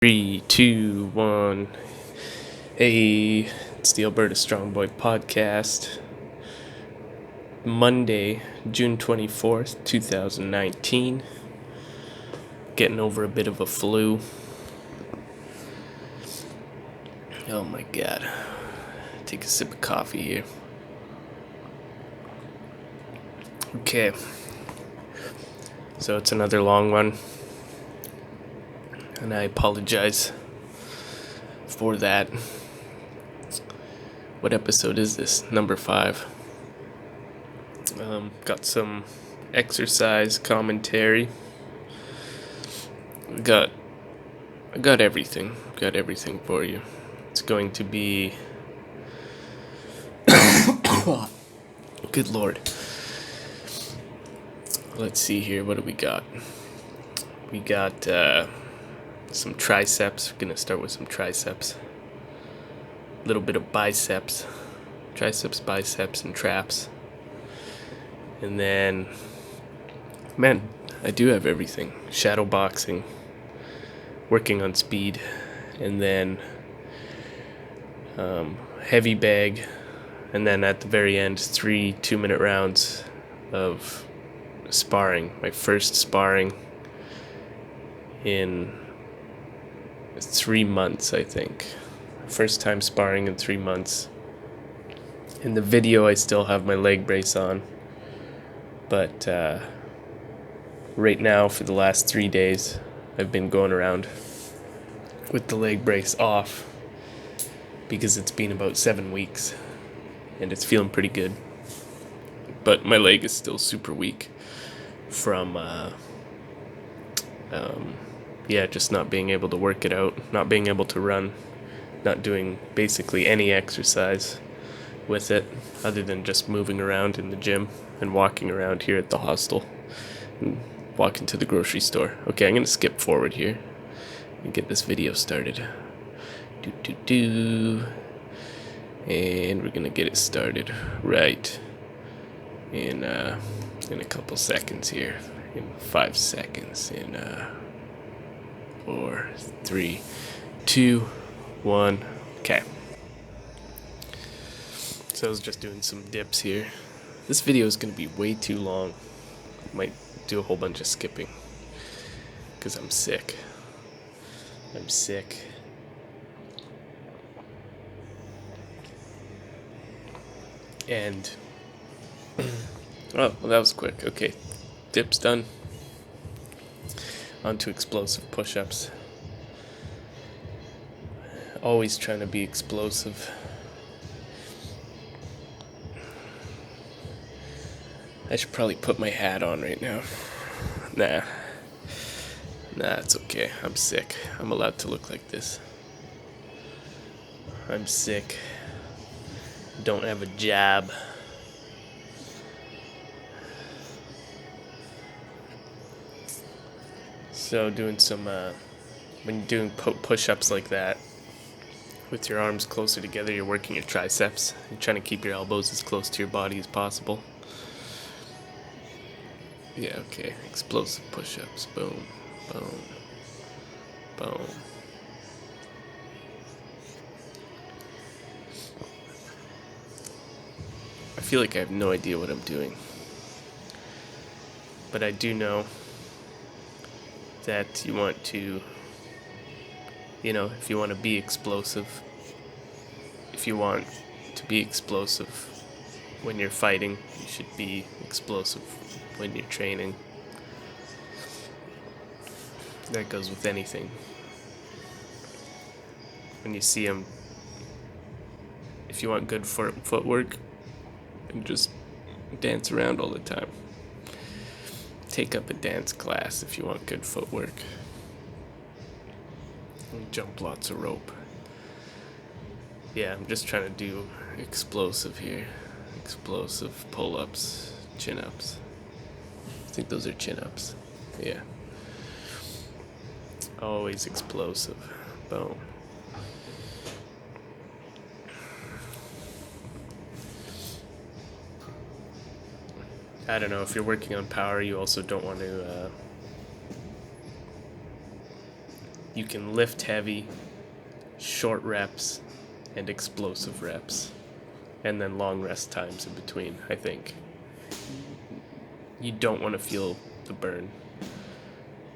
Three, two, one. Hey, it's the Alberta Strongboy podcast. Monday, June 24th, 2019. Getting over a bit of a flu. Oh my god. Take a sip of coffee here. Okay. So it's another long one. And I apologize for that. What episode is this? Number 5. Got some exercise commentary. I got everything. Got everything for you. It's going to be good lord. Let's see here. What do we got? We got some triceps. We're gonna start with some triceps. A little bit of biceps. Triceps, biceps, and traps. And then, man, I do have everything. Shadowboxing. Working on speed. And then Heavybag. And then at the very end, 3 2-minute rounds of sparring. My first sparring in 3 months, I think. First time sparring in 3 months. In the video, I still have my leg brace on. But right now, for the last 3 days, I've been going around with the leg brace off because it's been about 7 weeks and it's feeling pretty good. But my leg is still super weak from just not being able to work it out, not being able to run, not doing basically any exercise with it other than just moving around in the gym and walking around here at the hostel and walking to the grocery store. Okay, I'm going to skip forward here and get this video started. And we're going to get it started right in a couple seconds here. In 5 seconds. In 4, 3, 2, 1. Okay. So I was just doing some dips here. This video is going to be way too long. Might do a whole bunch of skipping because I'm sick. And oh, well, that was quick. Okay, dips done. On to explosive push-ups. Always trying to be explosive. I should probably put my hat on right now. Nah, it's okay. I'm sick. I'm allowed to look like this. I'm sick. Don't have a job. So doing some, when you're doing push-ups like that, with your arms closer together, you're working your triceps. You're trying to keep your elbows as close to your body as possible. Yeah, okay. Explosive push-ups. Boom, boom, boom. I feel like I have no idea what I'm doing. But I do know that you want to, if you want to be explosive, when you're fighting, you should be explosive when you're training. That goes with anything. When you see them, if you want good footwork, and just dance around all the time. Take up a dance class if you want good footwork. And jump lots of rope. Yeah, I'm just trying to do explosive here. Explosive pull-ups, chin-ups. I think those are chin-ups. Yeah. Always explosive. Boom. I don't know, if you're working on power, you also don't want to you can lift heavy, short reps, and explosive reps, and then long rest times in between. I think you don't want to feel the burn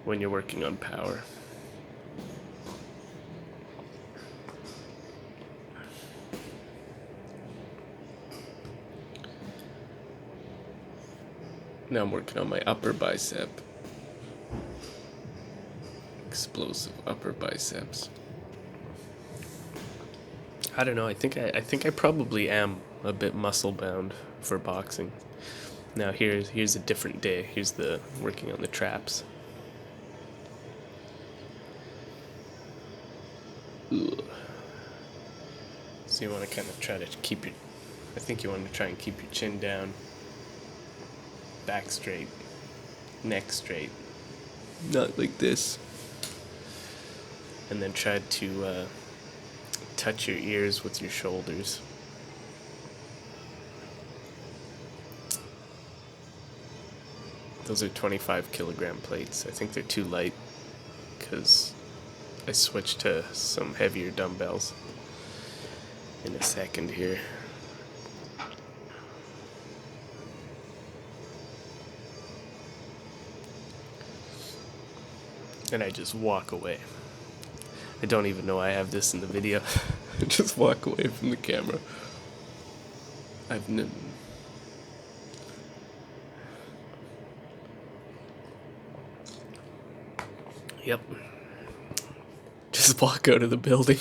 when you're working on power. Now I'm working on my upper bicep. Explosive upper biceps. I don't know. I think I probably am a bit muscle bound for boxing. Now here's a different day. Here's the working on the traps. Ugh. So you want to kind of try to keep your. I think you want to try and keep your chin down. Back straight, neck straight, not like this, and then try to touch your ears with your shoulders. Those are 25 kilogram plates. I think they're too light because I switched to some heavier dumbbells in a second here. And I just walk away. I don't even know I have this in the video. I just walk away from the camera. Yep. Just walk out of the building.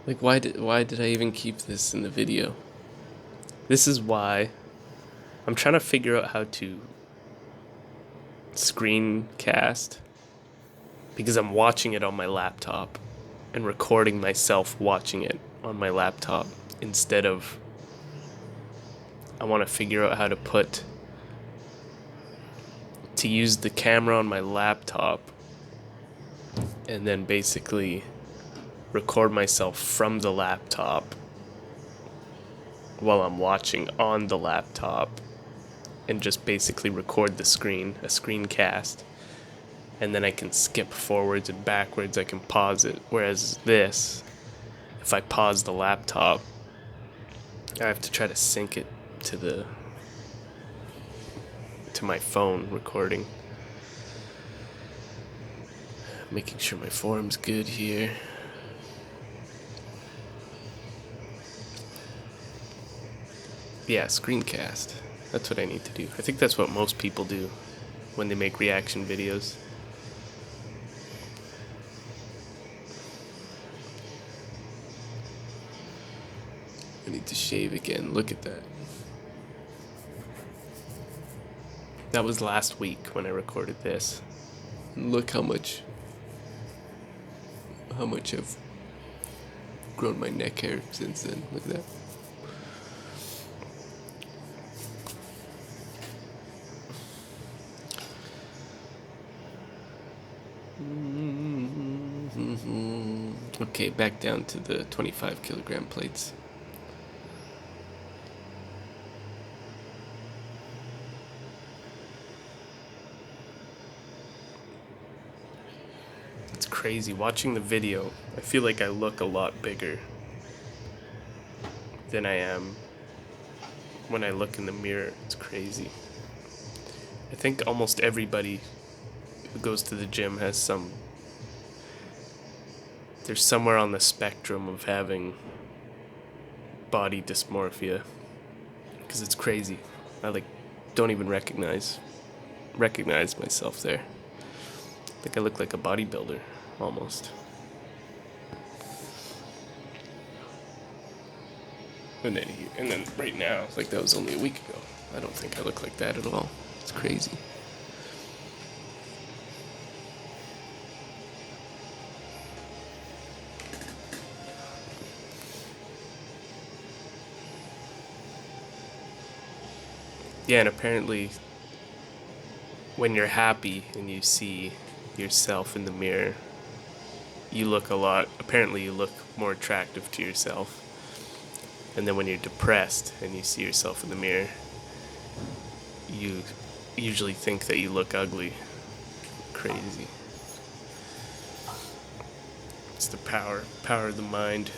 Like, why did I even keep this in the video? This is why I'm trying to figure out how to screencast, because I'm watching it on my laptop and recording myself watching it on my laptop instead of. I want to figure out how to use the camera on my laptop and then basically record myself from the laptop while I'm watching on the laptop and just basically record the screen, a screencast, and then I can skip forwards and backwards, I can pause it. Whereas this, if I pause the laptop, I have to try to sync it to my phone recording. Making sure my form's good here. Yeah, screencast. That's what I need to do. I think that's what most people do when they make reaction videos. I need to shave again. Look at that. That was last week when I recorded this. And look how much I've grown my neck hair since then. Look at that. Okay, back down to the 25 kilogram plates. It's crazy. Watching the video, I feel like I look a lot bigger than I am when I look in the mirror. It's crazy. I think almost everybody who goes to the gym has there's somewhere on the spectrum of having body dysmorphia, because it's crazy. I don't even recognize myself there. I think I look like a bodybuilder almost. And then right now, like that was only a week ago. I don't think I look like that at all. It's crazy. Yeah, and apparently when you're happy and you see yourself in the mirror, you look apparently you look more attractive to yourself. And then when you're depressed and you see yourself in the mirror, you usually think that you look ugly. Crazy. It's the power of the mind.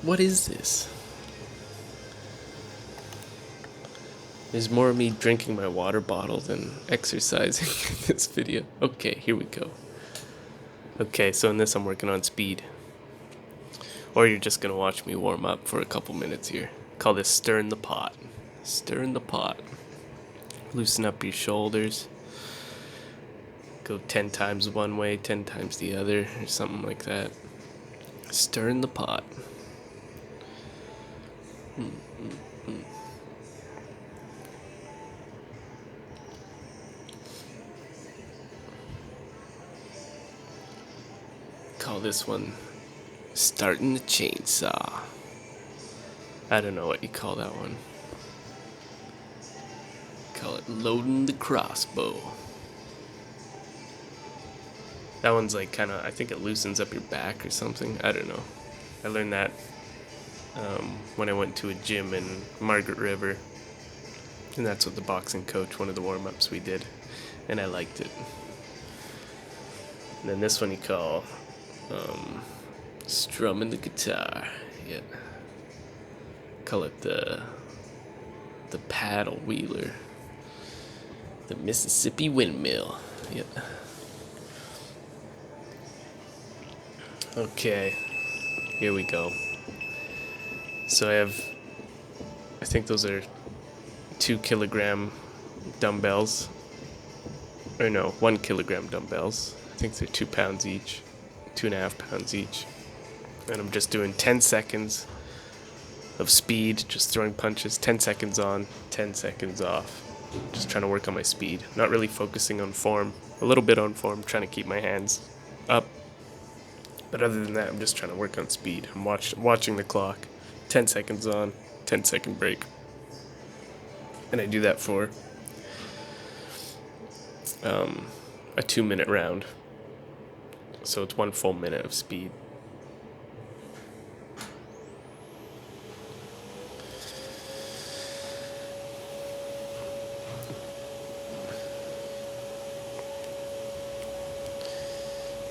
What is this? There's more of me drinking my water bottle than exercising in this video. Okay, here we go. Okay, so in this I'm working on speed. Or you're just gonna watch me warm up for a couple minutes here. Call this stirring the pot. Stirring the pot. Loosen up your shoulders. Go 10 times one way, 10 times the other, or something like that. Stirring the pot. Call this one starting the chainsaw. I don't know what you call that one. Call it loading the crossbow. That one's like kind of, I think it loosens up your back or something. I don't know. I learned that when I went to a gym in Margaret River. And that's what the boxing coach, one of the warm-ups we did. And I liked it. And then this one you call strumming the guitar. Yeah. Call it the paddle wheeler. The Mississippi windmill. Yeah. Okay. Here we go. So I think those are 2 kilogram dumbbells. Or no, 1 kilogram dumbbells. I think they're 2 pounds each. 2.5 pounds each. And I'm just doing 10 seconds of speed, just throwing punches, 10 seconds on, 10 seconds off. Just trying to work on my speed. Not really focusing on form. A little bit on form, trying to keep my hands up. But other than that, I'm just trying to work on speed. I'm watching the clock. 10 seconds on, 10-second break. And I do that for a 2-minute round. So it's 1 full minute of speed.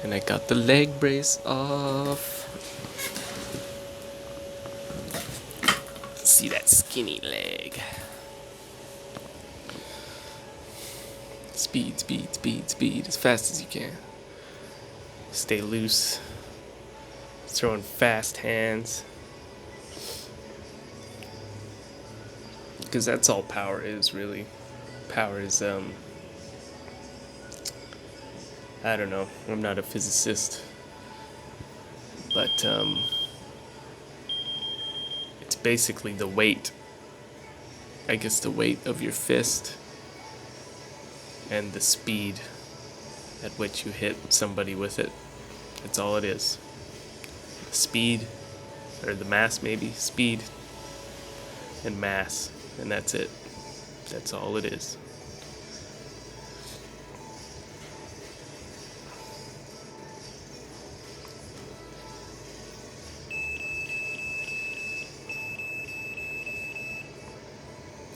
And I got the leg brace off. See that skinny leg. Speed, speed, speed, speed, as fast as you can. Stay loose. Throwing fast hands. Because that's all power is, really. Power is, I don't know. I'm not a physicist. But, it's basically the weight. I guess the weight of your fist and the speed at which you hit somebody with it. That's all it is. Speed, or the mass maybe, speed and mass, and that's it. That's all it is.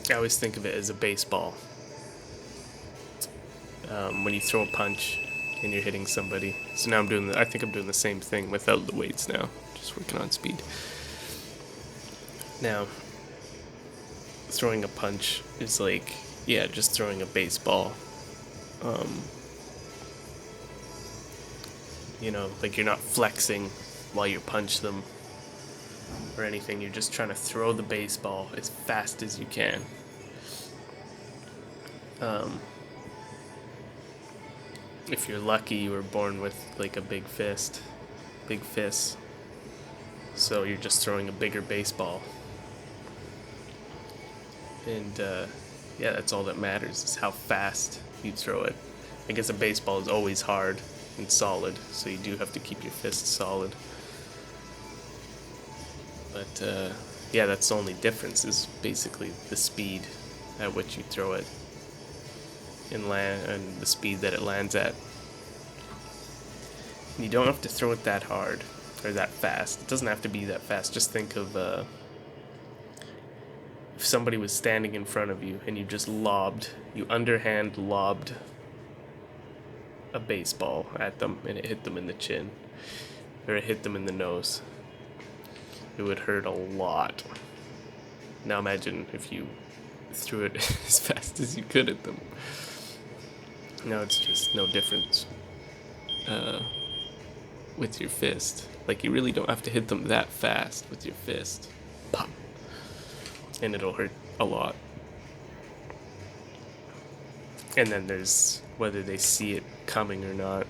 I always think of it as a baseball. When you throw a punch and you're hitting somebody. So now I think I'm doing the same thing without the weights now. Just working on speed. Now, throwing a punch is like, yeah, just throwing a baseball. Like you're not flexing while you punch them or anything. You're just trying to throw the baseball as fast as you can. If you're lucky, you were born with like a big fist. So you're just throwing a bigger baseball. And yeah, that's all that matters, is how fast you throw it. I guess a baseball is always hard and solid, so you do have to keep your fist solid. But yeah, that's the only difference, is basically the speed at which you throw it and the speed that it lands at. And you don't have to throw it that hard or that fast. It doesn't have to be that fast. Just think of if somebody was standing in front of you and you underhand lobbed a baseball at them and it hit them in the chin or it hit them in the nose. It would hurt a lot. Now imagine if you threw it as fast as you could at them. Now it's just no difference with your fist. Like, you really don't have to hit them that fast with your fist. Pop. And it'll hurt a lot. And then there's whether they see it coming or not.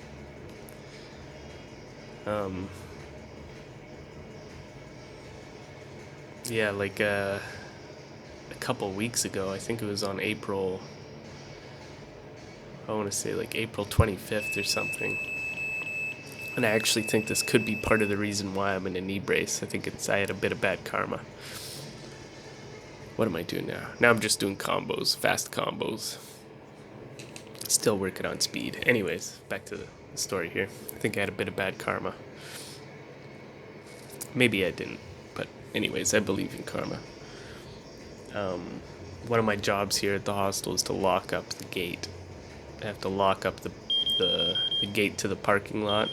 Yeah, like a couple weeks ago, I think it was on April 25th or something. And I actually think this could be part of the reason why I'm in a knee brace. I think I had a bit of bad karma. What am I doing now? Now I'm just doing combos, fast combos. Still working on speed. Anyways, back to the story here. I think I had a bit of bad karma. Maybe I didn't, but anyways, I believe in karma. One of my jobs here at the hostel is to lock up the gate. I have to lock up the gate to the parking lot.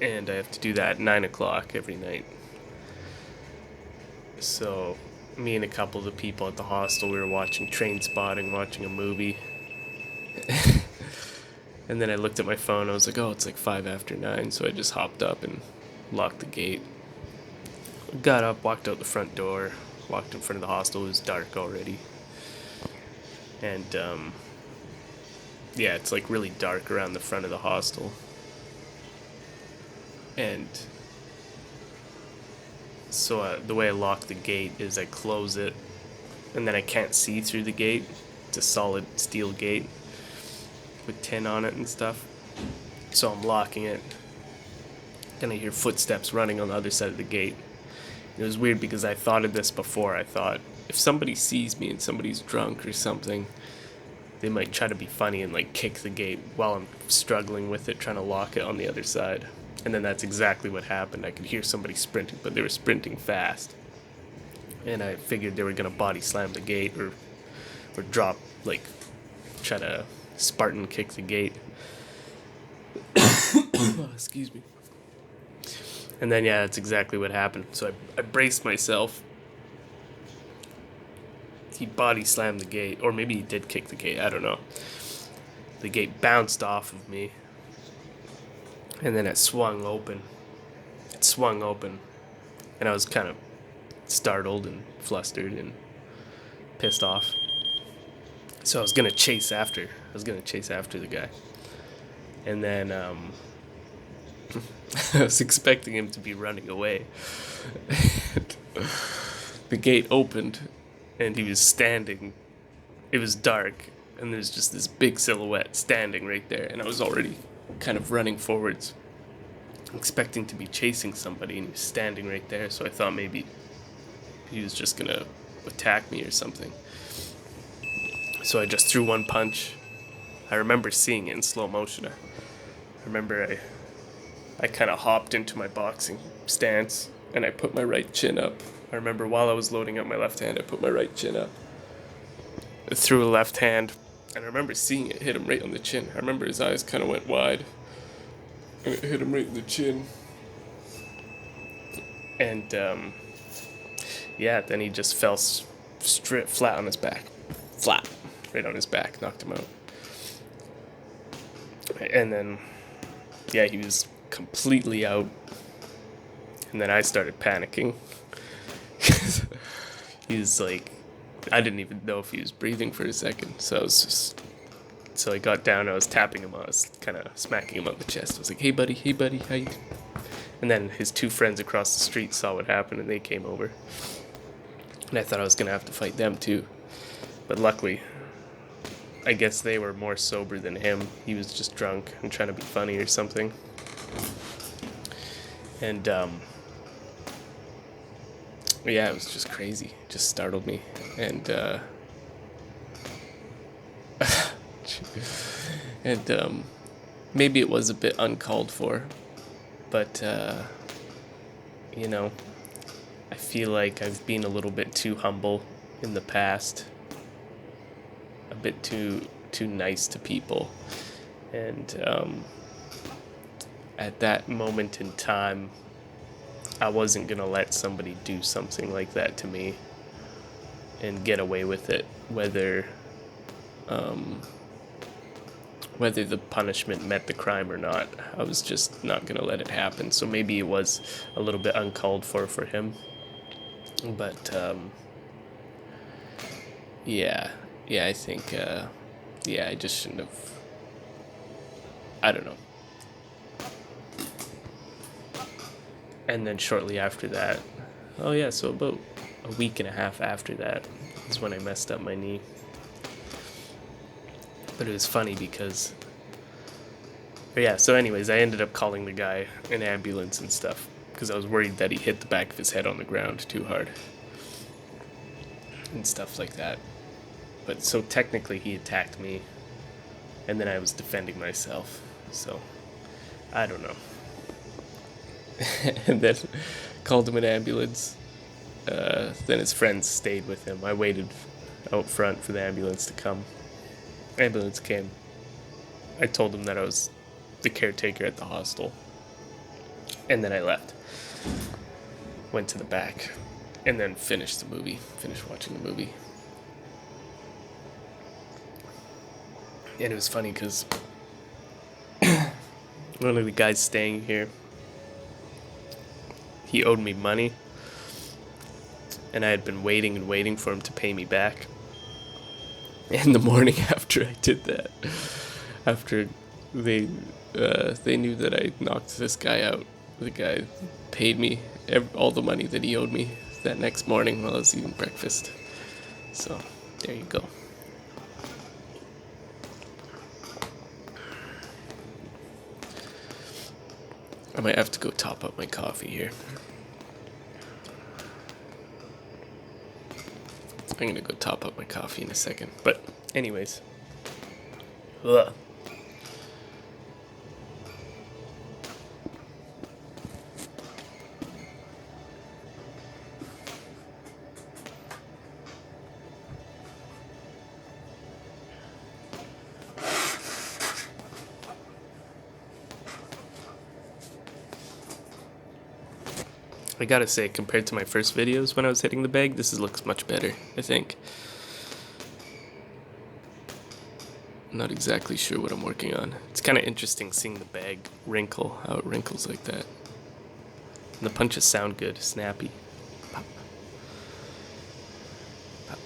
And I have to do that at 9 o'clock every night. So, me and a couple of the people at the hostel, we were watching Train Spotting, watching a movie. And then I looked at my phone, I was like, oh, it's like 5 after 9, so I just hopped up and locked the gate. Got up, walked out the front door, walked in front of the hostel. It was dark already. And, yeah, it's like really dark around the front of the hostel. And so the way I lock the gate is I close it, and then I can't see through the gate. It's a solid steel gate with tin on it and stuff. So I'm locking it, and I hear footsteps running on the other side of the gate. It was weird because I thought of this before. I thought, if somebody sees me and somebody's drunk or something, they might try to be funny and like kick the gate while I'm struggling with it, trying to lock it on the other side. And then that's exactly what happened. I could hear somebody sprinting, but they were sprinting fast. And I figured they were going to body slam the gate or drop, like, try to Spartan kick the gate. Oh, excuse me. And then, yeah, that's exactly what happened. So I braced myself. He body slammed the gate, or maybe he did kick the gate, I don't know. The gate bounced off of me. And then it swung open. And I was kind of startled and flustered and pissed off. So I was going to chase after the guy. And then I was expecting him to be running away. The gate opened and he was standing. It was dark and there's just this big silhouette standing right there, and I was already kind of running forwards, expecting to be chasing somebody, and he was standing right there. So I thought maybe he was just gonna attack me or something. So I just threw one punch. I remember seeing it in slow motion. I remember I kind of hopped into my boxing stance and I put my right chin up. I remember while I was loading up my left hand, I put my right chin up. I threw a left hand, and I remember seeing it hit him right on the chin. I remember his eyes kind of went wide, and it hit him right in the chin. And, yeah, then he just fell flat on his back. Flat. Right on his back. Knocked him out. And then, yeah, he was completely out. And then I started panicking. He was like, I didn't even know if he was breathing for a second. So I got down, I was tapping him, I was kind of smacking him on the chest. I was like, hey buddy, how you doing? And then his two friends across the street saw what happened and they came over. And I thought I was going to have to fight them too. But luckily, I guess they were more sober than him. He was just drunk and trying to be funny or something. And yeah, it was just crazy. It just startled me. And, and maybe it was a bit uncalled for, but, you know, I feel like I've been a little bit too humble in the past, a bit too nice to people, and at that moment in time, I wasn't gonna let somebody do something like that to me and get away with it, whether the punishment met the crime or not. I was just not gonna let it happen. So maybe it was a little bit uncalled for him, but yeah, I think I just shouldn't have. I don't know. And then shortly after that, so about a week and a half after that is when I messed up my knee. But it was funny because, so anyways, I ended up calling the guy an ambulance and stuff because I was worried that he hit the back of his head on the ground too hard and stuff like that. But so technically he attacked me and then I was defending myself. So I don't know. And then called him an ambulance. Then his friends stayed with him. I waited out front for the ambulance to come. Ambulance came. I told him that I was the caretaker at the hostel. And then I left. Went to the back. And then finished watching the movie. And it was funny because one of the guys staying here, he owed me money, and I had been waiting for him to pay me back. And the morning after I did that, after they knew that I knocked this guy out, the guy paid me all the money that he owed me that next morning while I was eating breakfast. So there you go. I might have to go top up my coffee here. I'm gonna go top up my coffee in a second. But anyways. Ugh. I gotta say, compared to my first videos when I was hitting the bag, this looks much better, I think. Not exactly sure what I'm working on. It's kind of interesting seeing the bag wrinkle, how it wrinkles like that. And the punches sound good, snappy. Pop. Pop.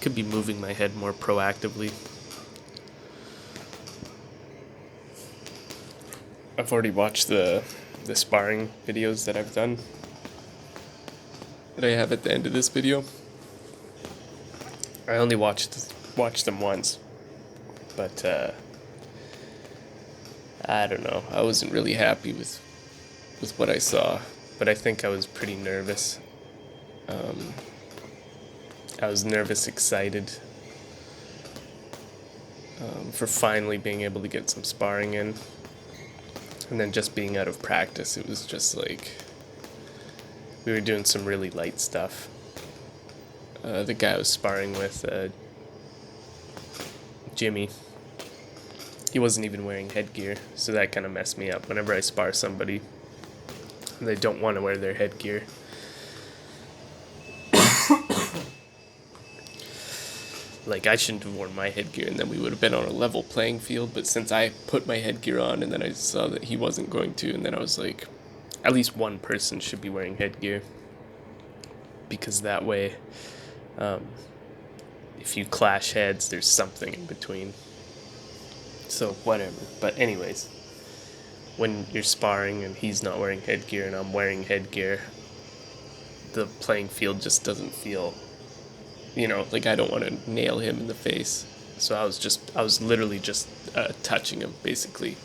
Could be moving my head more proactively. I've already watched the sparring videos that I've done, that I have at the end of this video. I only watched them once, but I don't know. I wasn't really happy with what I saw, but I think I was pretty nervous. I was nervous, excited for finally being able to get some sparring in, and then just being out of practice. It was just like we were doing some really light stuff. The guy I was sparring with, Jimmy, he wasn't even wearing headgear, so that kind of messed me up. Whenever I spar somebody, they don't want to wear their headgear. Like, I shouldn't have worn my headgear, and then we would have been on a level playing field, but since I put my headgear on, and then I saw that he wasn't going to, and then I was like, at least one person should be wearing headgear, because that way, if you clash heads, there's something in between. So whatever. But anyways, when you're sparring and he's not wearing headgear and I'm wearing headgear, the playing field just doesn't feel, like I don't want to nail him in the face. So I was literally just touching him, basically.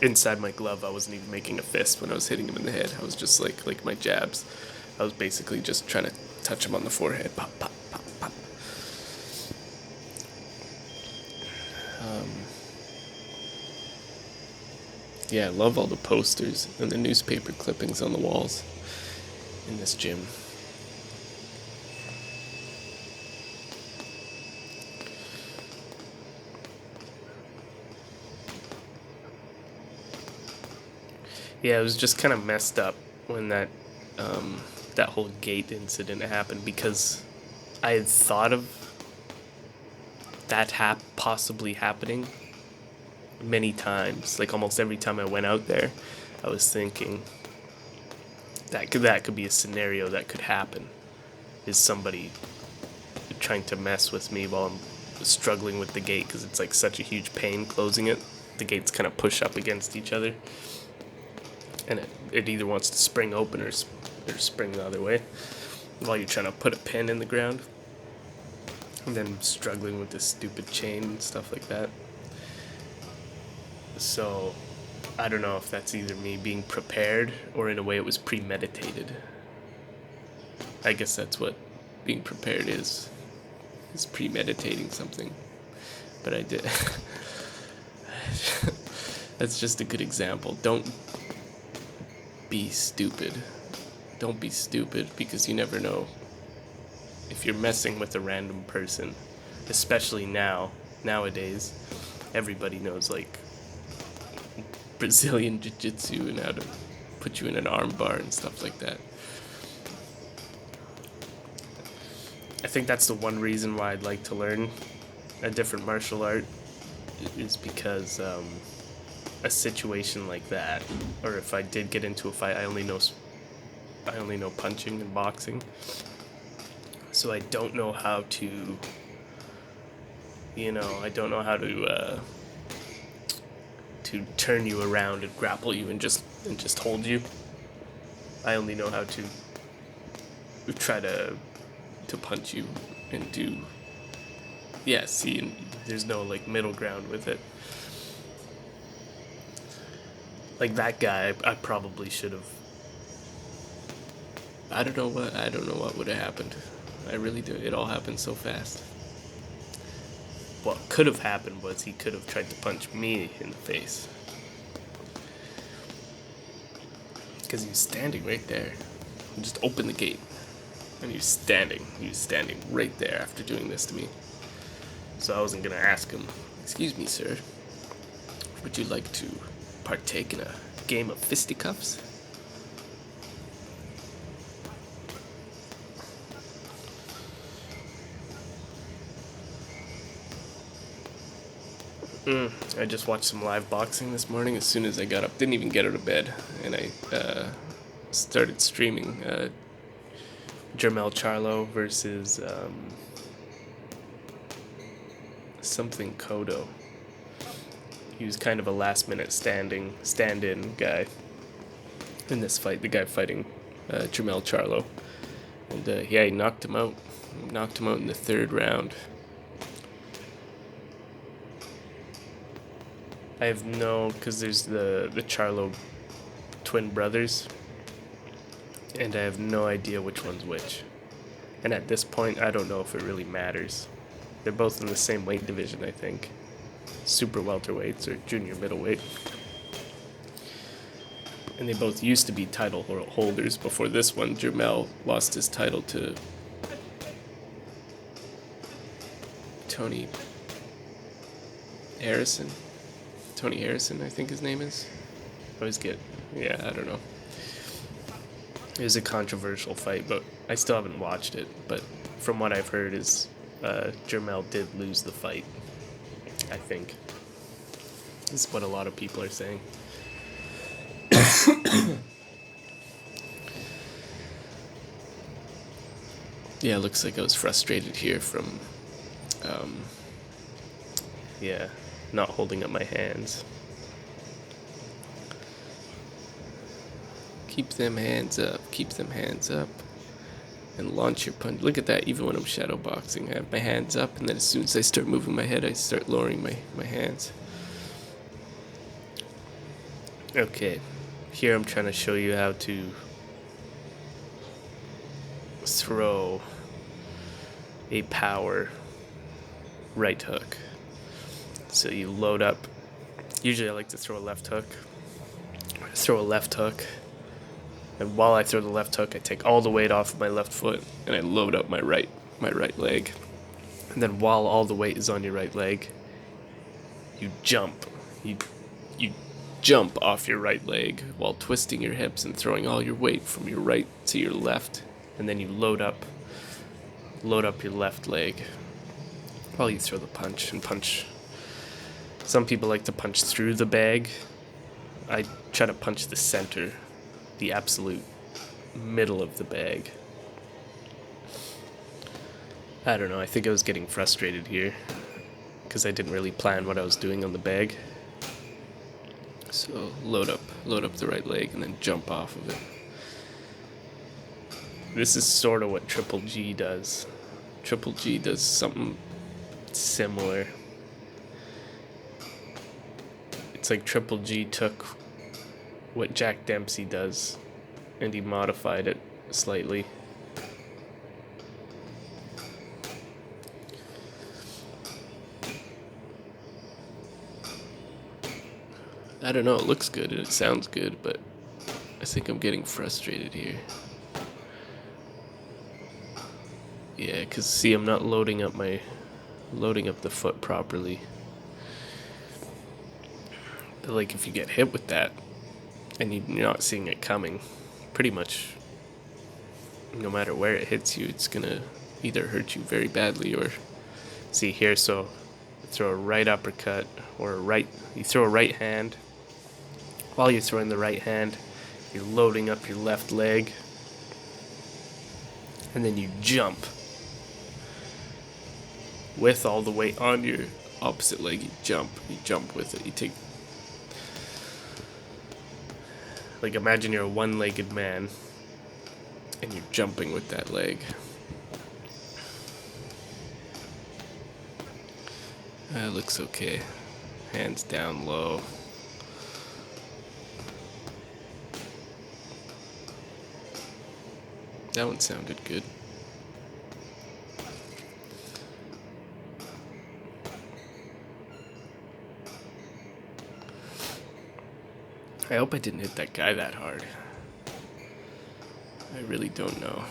Inside my glove, I wasn't even making a fist when I was hitting him in the head. I was just like my jabs. I was basically just trying to touch him on the forehead. Pop, pop, pop, pop. Yeah, I love all the posters and the newspaper clippings on the walls in this gym. Yeah, it was just kind of messed up when that whole gate incident happened, because I had thought of that possibly happening many times. Like almost every time I went out there, I was thinking that could be a scenario that could happen. Is somebody trying to mess with me while I'm struggling with the gate, because it's like such a huge pain closing it. The gates kind of push up against each other, and it either wants to spring open or spring the other way while you're trying to put a pin in the ground, and then struggling with this stupid chain and stuff like that. So I don't know if that's either me being prepared or in a way it was premeditated. I guess that's what being prepared is premeditating something. But I did. That's just a good example. Don't be stupid. Don't be stupid, because you never know if you're messing with a random person. Especially nowadays, everybody knows like Brazilian jiu-jitsu and how to put you in an arm bar and stuff like that. I think that's the one reason why I'd like to learn a different martial art, is because a situation like that, or if I did get into a fight, I only know punching and boxing, so I don't know how to, to turn you around and grapple you and just hold you. I only know how to try to punch you and do, and there's no like middle ground with it. Like that guy, I probably should have. I don't know what would have happened. I really do. It all happened so fast. What could have happened was he could have tried to punch me in the face, because he was standing right there. I just opened the gate, and he was standing right there after doing this to me. So I wasn't gonna ask him, "Excuse me, sir, would you like to partake in a game of fisticuffs?" I just watched some live boxing this morning as soon as I got up. Didn't even get out of bed, and I started streaming Jermel Charlo versus something Kodo. He was kind of a last-minute stand-in guy in this fight. The guy fighting Jermel Charlo, and he knocked him out. Knocked him out in the third round. I have because there's the Charlo twin brothers, and I have no idea which one's which. And at this point, I don't know if it really matters. They're both in the same weight division, I think. Super welterweights or junior middleweight. And they both used to be title holders before this one. Jermel lost his title to Tony Harrison, I think his name is. I don't know. It was a controversial fight, but I still haven't watched it. But from what I've heard is Jermel did lose the fight, I think. This is what a lot of people are saying. Yeah, it looks like I was frustrated here from not holding up my hands. Keep them hands up, and launch your punch. Look at that, even when I'm shadowboxing, I have my hands up, and then as soon as I start moving my head, I start lowering my hands. Okay, here I'm trying to show you how to throw a power right hook. So you load up. Usually I like to throw a left hook. And while I throw the left hook, I take all the weight off of my left foot and I load up my right leg. And then while all the weight is on your right leg, you jump. You jump off your right leg while twisting your hips and throwing all your weight from your right to your left. And then you load up your left leg while you throw the punch. Some people like to punch through the bag. I try to punch the center, the absolute middle of the bag. I don't know, I think I was getting frustrated here because I didn't really plan what I was doing on the bag. So load up the right leg and then jump off of it. This is sort of what Triple G does. Triple G does something similar. It's like Triple G took what Jack Dempsey does and he modified it slightly. I don't know, it looks good and it sounds good, but I think I'm getting frustrated here. Yeah, because see, I'm not loading up the foot properly. But like, if you get hit with that and you're not seeing it coming, pretty much no matter where it hits you, it's gonna either hurt you very badly or see here. So throw a right uppercut or you throw a right hand. While you're throwing the right hand, you're loading up your left leg, and then you jump with all the weight on your opposite leg. You jump with it. You take, like, imagine you're a one-legged man and you're jumping with that leg. That looks okay. Hands down low. That one sounded good. I hope I didn't hit that guy that hard. I really don't know.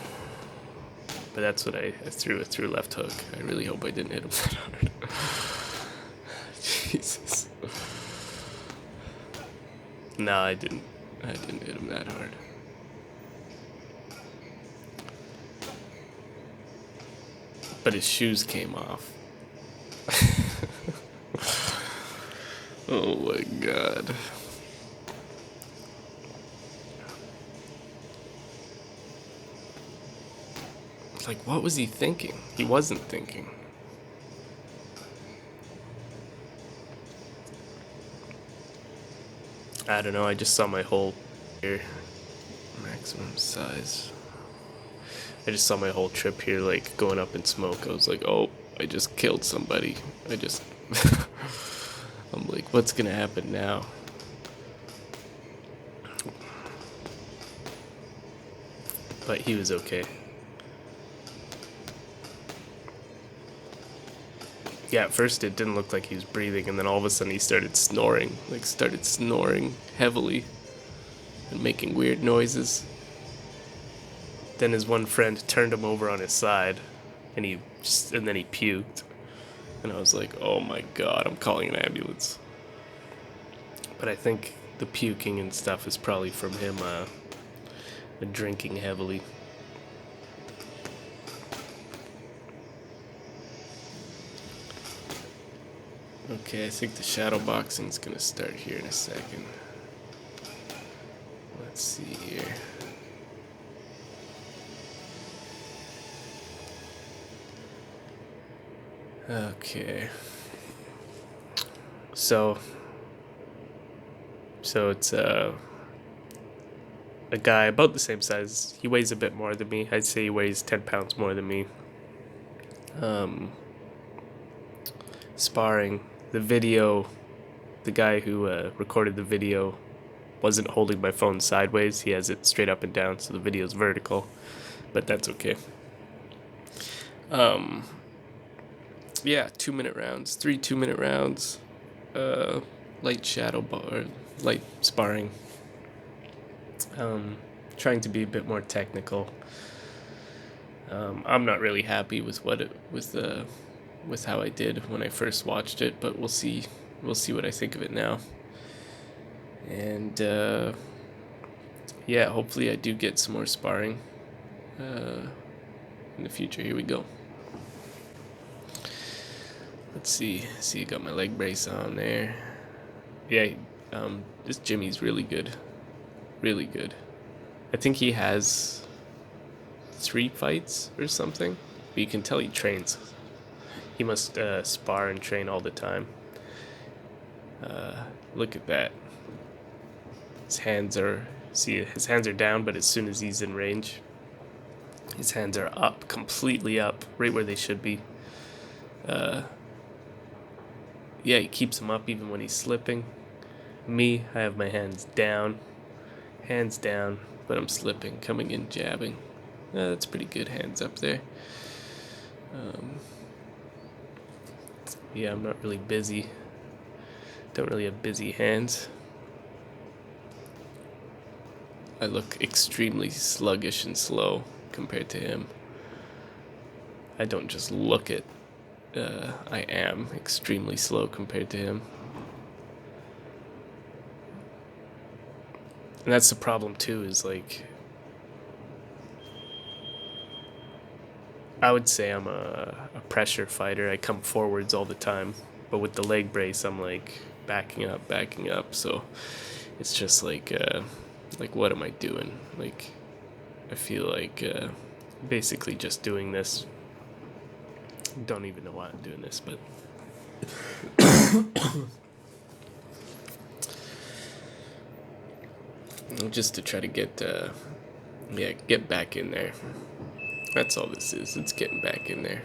But that's what I threw a left hook. I really hope I didn't hit him that hard. Jesus. No, I didn't hit him that hard. But his shoes came off. Oh my god. Like, what was he thinking? He wasn't thinking. I don't know, I just saw my whole here. Maximum size. I just saw my whole trip here, like, going up in smoke. I was like, oh, I just killed somebody. I'm like, what's gonna happen now? But he was okay. Yeah, at first it didn't look like he was breathing, and then all of a sudden he started snoring heavily and making weird noises. Then his one friend turned him over on his side, and then he puked. And I was like, oh my god, I'm calling an ambulance. But I think the puking and stuff is probably from him drinking heavily. Okay, I think the shadowboxing's gonna start here in a second. Let's see here. Okay. So it's a guy about the same size. He weighs a bit more than me. I'd say he weighs 10 pounds more than me. Sparring. The guy who recorded the video wasn't holding my phone sideways. He has it straight up and down, so the video's vertical. but that's okay. Yeah, 2-minute rounds, 3 2-minute rounds, light or light sparring. Trying to be a bit more technical. I'm not really happy with with how I did when I first watched it, but we'll see what I think of it now. And yeah, hopefully I do get some more sparring in the future. Here we go. Let's see. I got my leg brace on there. Yeah, this Jimmy's really good. Really good. I think he has 3 fights or something. But you can tell he trains. He must spar and train all the time. Look at that. His hands are down, but as soon as he's in range, his hands are up, completely up, right where they should be. Yeah, he keeps them up even when he's slipping. Me, I have my hands down, but I'm slipping, coming in, jabbing. That's pretty good, hands up there. Yeah, I'm not really busy. Don't really have busy hands. I look extremely sluggish and slow compared to him. I don't just look it. I am extremely slow compared to him. And that's the problem too, is like, I would say I'm a pressure fighter. I come forwards all the time. But with the leg brace, I'm like backing up. So it's just like what am I doing? Like, I feel like basically just doing this. Don't even know why I'm doing this, but just to try to get back in there. That's all this is. It's getting back in there.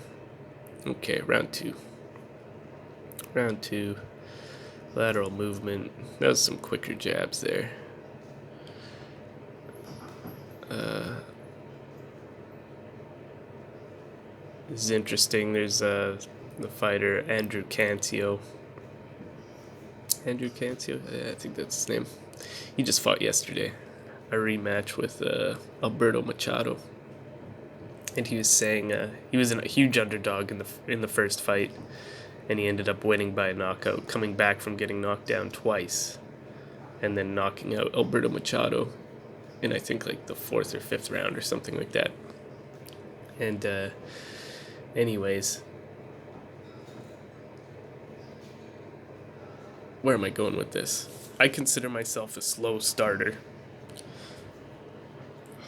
Okay, round two. Lateral movement. That was some quicker jabs there. This is interesting. There's the fighter Andrew Cancio. Yeah, I think that's his name. He just fought yesterday. A rematch with Alberto Machado. And he was saying he was a huge underdog in the first fight, and he ended up winning by a knockout, coming back from getting knocked down twice, and then knocking out Alberto Machado in, I think, like the 4th or 5th round or something like that. And anyways, where am I going with this? I consider myself a slow starter.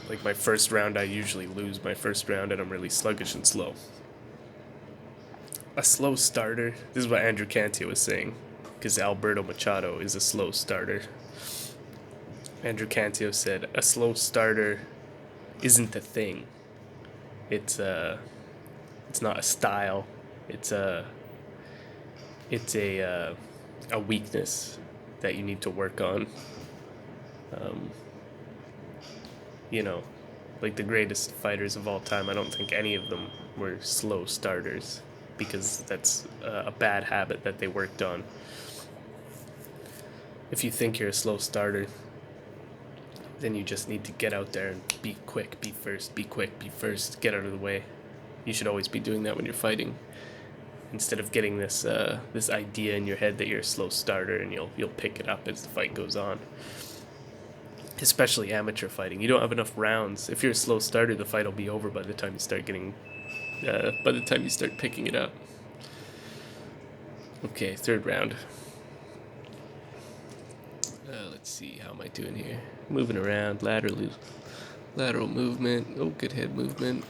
Like, my first round, I usually lose my first round, and I'm really sluggish and slow. A slow starter, this is what Andrew Cancio was saying, because Alberto Machado is a slow starter. Andrew Cancio said, a slow starter isn't a thing. It's not a style. It's a weakness that you need to work on. You know, like the greatest fighters of all time, I don't think any of them were slow starters, because that's a bad habit that they worked on. If you think you're a slow starter, then you just need to get out there and be quick, be first, get out of the way. You should always be doing that when you're fighting, instead of getting this idea in your head that you're a slow starter and you'll pick it up as the fight goes on. Especially amateur fighting, you don't have enough rounds. If you're a slow starter, the fight will be over by the time you start picking it up. Okay, 3rd round. Let's see, how am I doing here? Moving around, lateral movement. Oh, good head movement.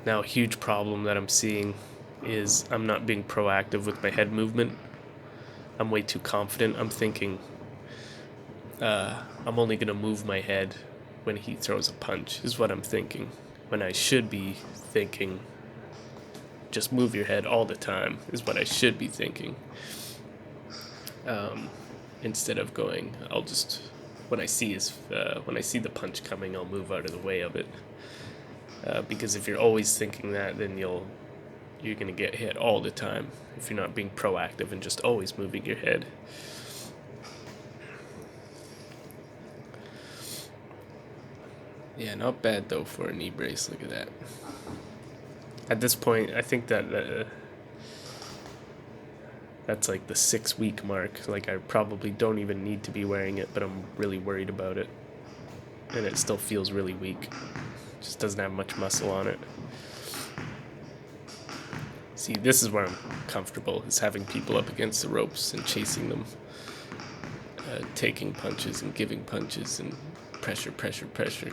Now, a huge problem that I'm seeing is I'm not being proactive with my head movement. I'm way too confident. I'm thinking I'm only going to move my head when he throws a punch, is what I'm thinking. When I should be thinking, just move your head all the time, is what I should be thinking. Instead of going, I'll just when I see the punch coming, I'll move out of the way of it. Because if you're always thinking that, then you're gonna get hit all the time if you're not being proactive and just always moving your head. Yeah, not bad though for a knee brace. Look at that. At this point, I think that that's like the 6-week mark. Like, I probably don't even need to be wearing it, but I'm really worried about it. And it still feels really weak. Just doesn't have much muscle on it. See, this is where I'm comfortable, is having people up against the ropes and chasing them. Taking punches and giving punches and pressure,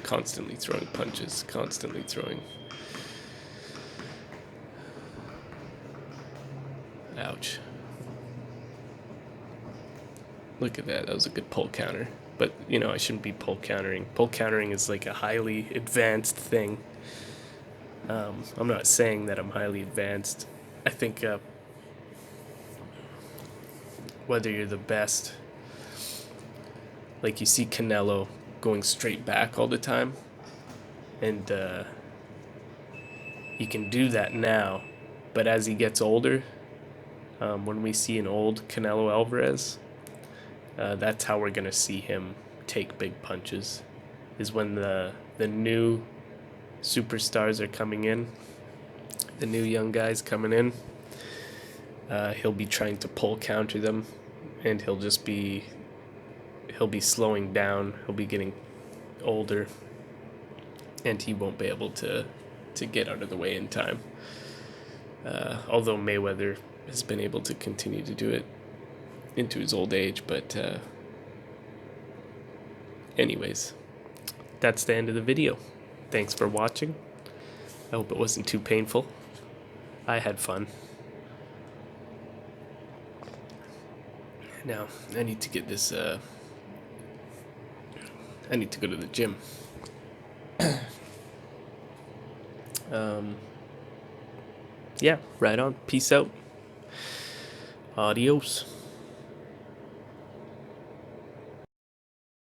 constantly throwing punches, constantly throwing. Ouch. Look at that. That was a good pull counter. But, I shouldn't be pull countering. Pull countering is like a highly advanced thing. I'm not saying that I'm highly advanced. I think whether you're the best, like you see Canelo going straight back all the time, and you can do that now, but as he gets older, when we see an old Canelo Alvarez, that's how we're gonna see him take big punches, is when the new superstars are coming in, the new young guys coming in. He'll be trying to pull counter them, and he'll be slowing down. He'll be getting older, and he won't be able to get out of the way in time. Although Mayweather has been able to continue to do it into his old age, but anyways, that's the end of the video. Thanks for watching. I hope it wasn't too painful. I had fun. Now, I need to get this, I need to go to the gym. Yeah, right on. Peace out. Adios.